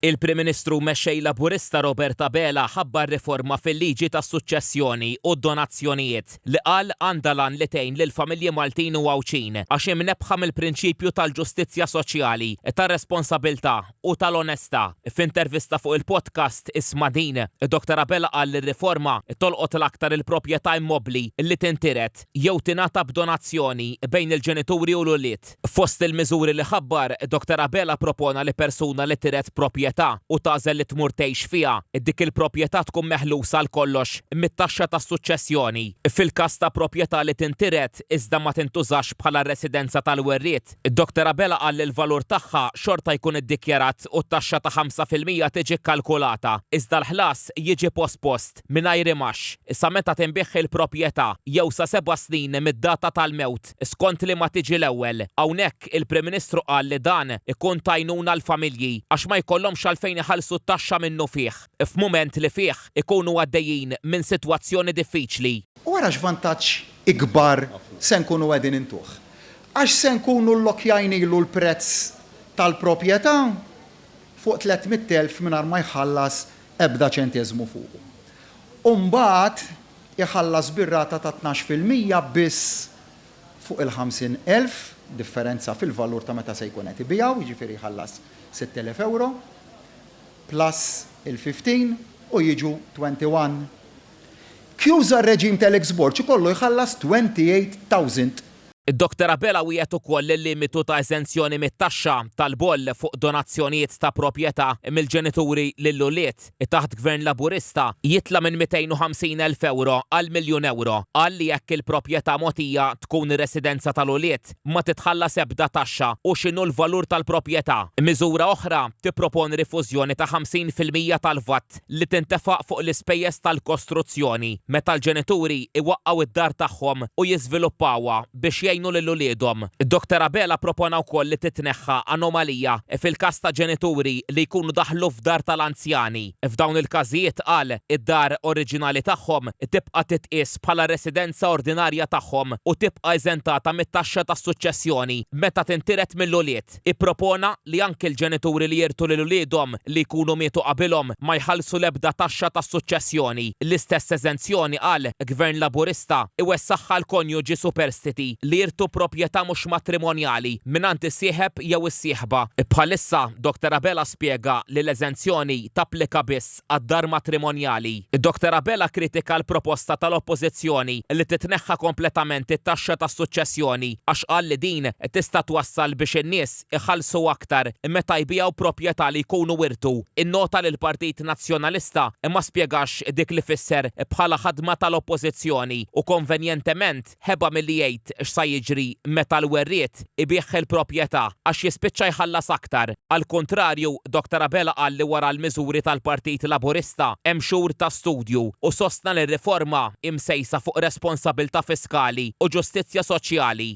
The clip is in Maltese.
Il-Prim Ministru mexxej Laburista Robert Abela ħabbar riforma fil-liġi tas-suċċessjoni u d-donazzjonijiet li qal għandha lan li tgħin lill-familji Maltin u Għawċin għax imnebħa mill-prinċipju tal-ġustizzja soċjali, tar-responsabbiltà u tal-onestà. F'intervista fuq il-podcast Isma' Din, Dr. Abela qal li r-riforma tolqot l-aktar il-proprjetà immobbli li tintiret jew tingħata b'donazzjoni bejn il-ġenituri u l-ulied. Fost il-miżuri li ħabbar, Dr. Abela propona li persuna li tiret proprjetà u tażel li tmur tgħix fiha dik il-proprjetà tkun meħlusa għal kollox mit-taxxa tas-suċċessjoni. Fil-każ ta' proprjetà li tintiret iżda ma tintużax bħala residenza tal-werriet, Dr. Abela qal li l-valur tagħha xorta jkun iddikjarat u t-taxxa ta' 5% tiġi kkalkulata, iżda l-ħlas jiġi pospost mingħajr imax sa meta tinbih il-proprjetà jew sa 7 snin mid-data tal-mewt skont li ma tiġi l-ewwel. Hawnhekk il-Prim Ministru qal li dan ikun tajnuna l-familji għax ma jkollhomx għalfejn iħallsu t-taxxa minnu fih, f'mument li fih ikunu għaddejjin minn sitwazzjoni diffiċli. Wara x'vantaġġ ikbar se nkunu qegħdin intuh. Għax se nkunu llokkjajnilu l-prezz tal-proprjetà fuq 300,000 mingħajr ma jħallas ebda ċenteżmu fuqu. U mbagħad iħallas bir-rata ta' 12% biss fuq il-50,000, differenza fil-valur ta' meta se jkun qed ibijaw, jiġifieri jħallas 6,000 euro, plus il-15 u jiġu 21. Kjuża r-reġim tal-Export ikollu jħallas 28,000. Dr. Abela wieħed ukoll il-limitu ta' eżenzjoni mit-taxxa tal-boll fuq donazzjonijiet ta' proprjetà mill-ġenituri lill-ulied taħt Gvern Laburista jitla minn 250,000 euro għal €1,000,000. Qal li jekk il-proprjetà mogħtija tkun residenza tal-ulied ma titħallas ebda taxxa u x'inhu l-valur tal-proprjetà. Miżura oħra tipproponi rifużjoni ta' 50% tal-vatt li tintefaq fuq l-ispejjeż tal-kostruzzjoni meta l-ġenituri iwaqqgħu id-dar tagħhom u jiżviluppawha biex jgħinu lill-uliedhom. Dr. Abela propona wkoll li titneħħa anomalija fil-każ ta' ġenituri li jkunu daħlu f'dar tal-anzjani. F'dawn il-każijiet qal id-dar oriġinali tagħhom tibqa' titqies bħala residenza ordinarja tagħhom u tibqa' eżentata mit-taxxa tas-suċċessjoni meta tintiret mill-ulied. Ippropona li anke l-ġenituri li jirtu lill-uliedhom li jkunu mietu qabilhom ma jħallsu l-ebda taxxa tas-suċċessjoni. L-istess eżenzjoni qal Gvern Laburista iwessaħħa l-konjuġi superstiti li jirtu proprjetà mhux matrimonjali mingħand is-sieħeb jew is-sieħba. Bħalissa Dr. Abela spjega li l-eżenzjoni tapplika biss għad-dar matrimonjali. Dr. Abela kritika l-proposta tal-Oppożizzjoni li titneħħa kompletament it-taxxa tas-suċċessjoni għax qal li din tista' twassal biex in-nies iħallsu aktar meta jbijaw proprjetà li jkunu wirtu. Innota li l-Partit Nazzjonalista ma spjegax dik li fisser bħala ħadma tal-Oppożizzjoni u konvenjentement ħeba milli jgħid x'sa jiġri meta l-werriet ibih il-proprjetà għax jispiċċa jħallas aktar. Al kontrarju, Dr. Abela qal li wara l-miżuri tal-Partit Laburista hemm xhur ta' studju u sostna li r-riforma imsejsa fuq responsabbiltà fiskali u ġustizzja soċjali.